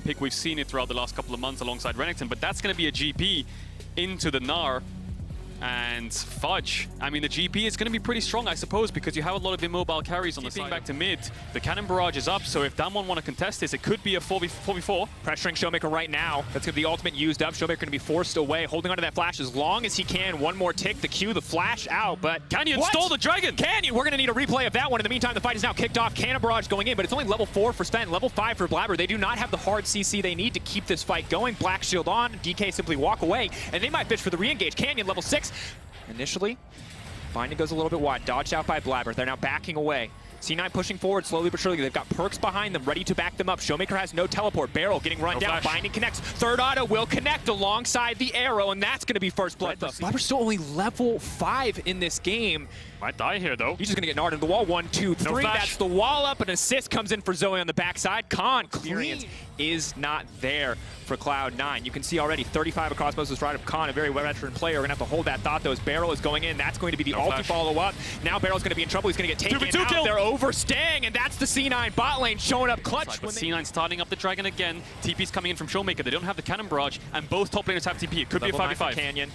pick. We've seen it throughout the last couple of months alongside Renekton, but that's going to be a GP into the Gnar. And Fudge, I mean, the GP is going to be pretty strong, I suppose, because you have a lot of immobile carries on the side. Back to mid, the cannon barrage is up, so if Damwon want to contest this, it could be a 4v4. Pressuring Showmaker right now. That's going to be the ultimate used up. Showmaker going to be forced away, holding onto that flash as long as he can. One more tick, the Q, the flash out, but Canyon stole the dragon! Canyon, we're going to need a replay of that one. In the meantime, the fight is now kicked off. Cannon barrage going in, but it's only level 4 for Sven, level 5 for Blabber. They do not have the hard CC they need to keep this fight going. Black shield on, DK simply walk away, and they might fish for the re-engage. Canyon, level 6. Initially, Binding goes a little bit wide, dodged out by Blabber. They're now backing away. C9 pushing forward slowly but surely. They've got perks behind them, ready to back them up. Showmaker has no teleport. Barrel getting run down. Flash. Binding connects. Third auto will connect alongside the arrow, and that's going to be first blood. Blabber's still only level 5 in this game. Might die here, though. He's just going to get gnarred into the wall. 1, 2, 3. That's the wall up. An assist comes in for Zoe on the backside. Khan, clearance is not there for Cloud9. You can see already 35 across most of this ride of Khan, a very veteran player. We're going to have to hold that thought, though, as Barrel is going in. That's going to be the ulti follow-up. Now Barrel's going to be in trouble. He's going to get taken out. They're overstaying, and that's the C9 bot lane showing up clutch. But C9 starting up the dragon again. TP's coming in from Showmaker. They don't have the cannon barrage, and both top laners have TP. It could be a 5v5. Canyon.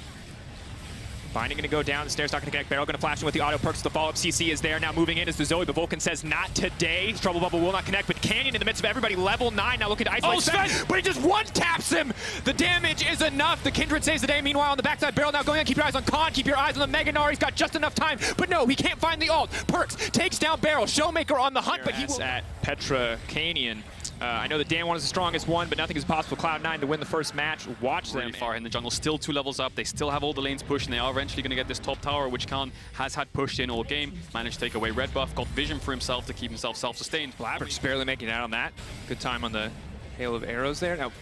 Binding going to go down, the stairs not going to connect. Barrel going to flash in with the auto perks. The follow-up CC is there. Now moving in is the Zoe, but Vulcan says not today. Trouble Bubble will not connect, but Canyon in the midst of everybody. Level 9 now looking to isolate Sven, but he just one-taps him. The damage is enough. The Kindred saves the day. Meanwhile, on the backside, Barrel now going on. Keep your eyes on Khan. Keep your eyes on the Mega Gnar. He's got just enough time, but no, he can't find the ult. Perks takes down Barrel. Showmaker on the hunt, but he will... At Petra Canyon. I know that Damwon is the strongest one, but nothing is possible. Cloud9 to win the first match. Watch them. Really far in the jungle, still 2 levels up. They still have all the lanes pushed, and they are eventually going to get this top tower, which Khan has had pushed in all game. Managed to take away red buff, got vision for himself to keep himself self-sustained. Blabber just barely making it out on that. Good time on the hail of arrows there. Now,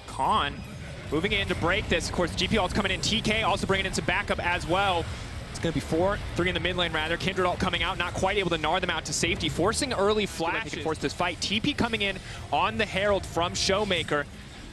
Khan moving in to break this. Of course, GP ult's coming in. TK also bringing in some backup as well. It's going to be 4, 3 in the mid lane rather. Kindred ult coming out, not quite able to gnar them out to safety, forcing early flash. They can force this fight. TP coming in on the Herald from Showmaker.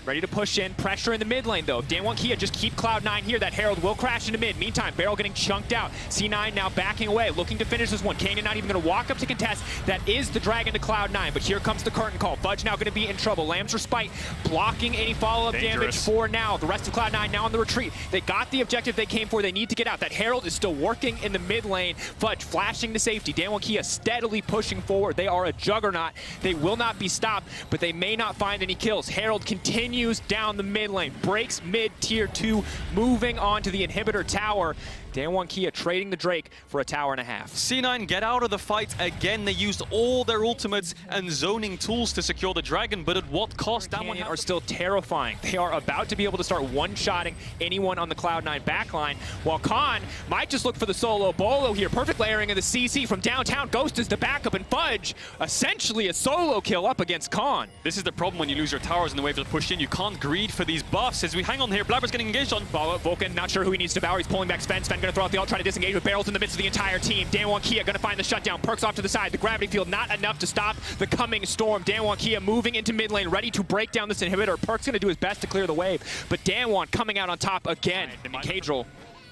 Ready to push in, pressure in the mid lane though. Damwon Kia just keep Cloud9 here. That Herald will crash into mid. Meantime, Barrel getting chunked out. C9 now backing away, looking to finish this one. Canyon not even going to walk up to contest. That is the dragon to Cloud9, but here comes the curtain call. Fudge now going to be in trouble. Lamb's Respite blocking any follow-up damage for now. The rest of Cloud9 now on the retreat. They got the objective they came for. They need to get out. That Herald is still working in the mid lane. Fudge flashing to safety. Damwon Kia steadily pushing forward. They are a juggernaut. They will not be stopped, but they may not find any kills. Herald continues down the mid lane, breaks mid tier 2, moving on to the inhibitor tower. Damwon Kia trading the Drake for a tower and a half. C9 get out of the fight again. They used all their ultimates and zoning tools to secure the dragon, but at what cost? Damwon are still terrifying. They are about to be able to start one-shotting anyone on the Cloud9 backline, while Khan might just look for the solo bolo here. Perfect layering of the CC from downtown. Ghost is the backup, and Fudge essentially a solo kill up against Khan. This is the problem when you lose your towers and the waves are pushed in. You can't greed for these buffs. As we hang on here, Blabber's getting engaged on. Follow-up, Vulcan, not sure who he needs to devour. He's pulling back Sven. Sven going to throw out the ult, try to disengage with Barrels in the midst of the entire team. Damwon Kia going to find the shutdown. Perks off to the side. The gravity field not enough to stop the coming storm. Damwon Kia moving into mid lane, ready to break down this inhibitor. Perks going to do his best to clear the wave, but Damwon coming out on top again. Cadril.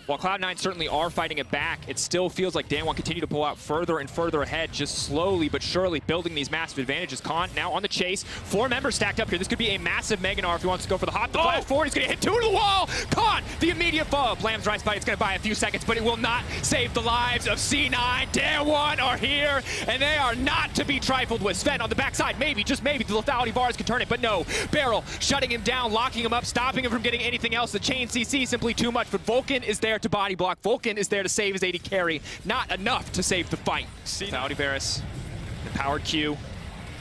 While Cloud9 certainly are fighting it back, it still feels like Damwon continue to pull out further and further ahead, just slowly but surely building these massive advantages. Khan now on the chase. 4 members stacked up here. This could be a massive Mega Gnar if he wants to go for the hop. The flash forward, he's going to hit 2 to the wall. Khan, the immediate follow-up. Lamb's Rise Bite, it's going to buy a few seconds, but it will not save the lives of C9. Damwon are here, and they are not to be trifled with. Sven on the backside, maybe, just maybe, the lethality bars can turn it, but no. Barrel shutting him down, locking him up, stopping him from getting anything else. The chain CC simply too much, but Vulcan is there to body block. Vulcan is there to save his AD carry. Not enough to save the fight. Lethality Varus, the powered Q.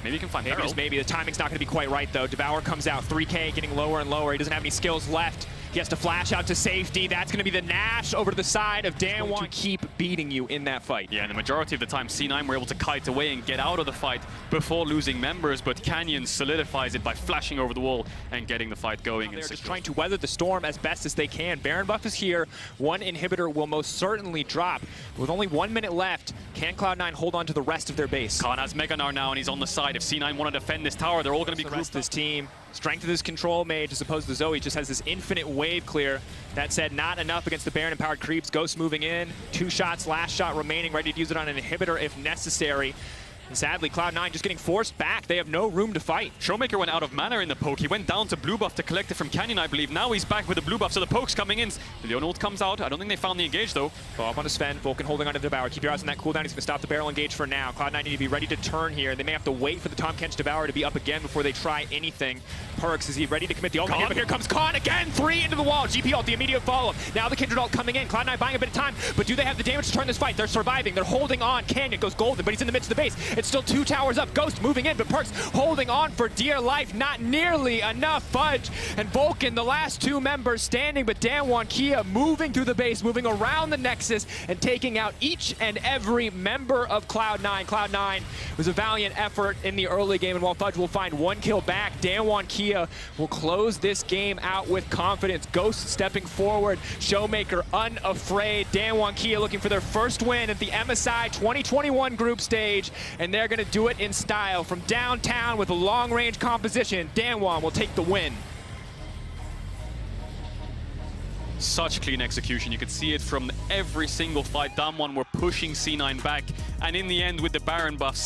Maybe you can find Maybe Barrel. just maybe. The timing's not going to be quite right, though. Devour comes out, 3K, getting lower and lower. He doesn't have any skills left. He has to flash out to safety. That's going to be the Nash over to the side of Damwon to keep beating you in that fight. Yeah, and the majority of the time, C9 were able to kite away and get out of the fight before losing members, but Canyon solidifies it by flashing over the wall and getting the fight going. They're just trying to weather the storm as best as they can. Baron buff is here. 1 inhibitor will most certainly drop. With only 1 minute left, can Cloud9 hold on to the rest of their base? Khan has Mega Gnar now, and he's on the side. If C9 want to defend this tower, they're all going to be grouped. This team. Strength of this control mage as opposed to Zoe just has this infinite wave clear. That said, not enough against the Baron empowered creeps. Ghost moving in. 2 shots, last shot remaining, ready to use it on an inhibitor if necessary. And sadly, Cloud9 just getting forced back. They have no room to fight. Showmaker went out of mana in the poke. He went down to blue buff to collect it from Canyon, I believe. Now he's back with the blue buff, so the poke's coming in. The Leon ult comes out. I don't think they found the engage, though. Go up on a Sven. Vulcan holding onto Devour. Keep your eyes on that cooldown. He's going to stop the barrel engage for now. Cloud9 need to be ready to turn here. They may have to wait for the Tahm Kench Devour to be up again before they try anything. Perks, is he ready to commit the ultimate here? But here comes Khan again. 3 into the wall. GP ult, the immediate follow-up. Now the Kindred ult coming in. Cloud9 buying a bit of time, but do they have the damage to turn this fight? They're surviving. They're holding on. Canyon goes golden, but he's in the midst of the base. It's still 2 towers up. Ghost moving in, but Perks holding on for dear life. Not nearly enough. Fudge and Vulcan, the last 2 members standing, but Damwon, Kia moving through the base, moving around the Nexus, and taking out each and every member of Cloud9. Cloud9 was a valiant effort in the early game, and while Fudge will find 1 kill back, Damwon, Kia will close this game out with confidence. Ghost stepping forward, Showmaker unafraid. Damwon, Kia looking for their first win at the MSI 2021 group stage, and they're going to do it in style. From downtown with a long-range composition, Damwon will take the win. Such clean execution. You could see it from every single fight. Damwon were pushing C9 back, and in the end, with the Baron buff,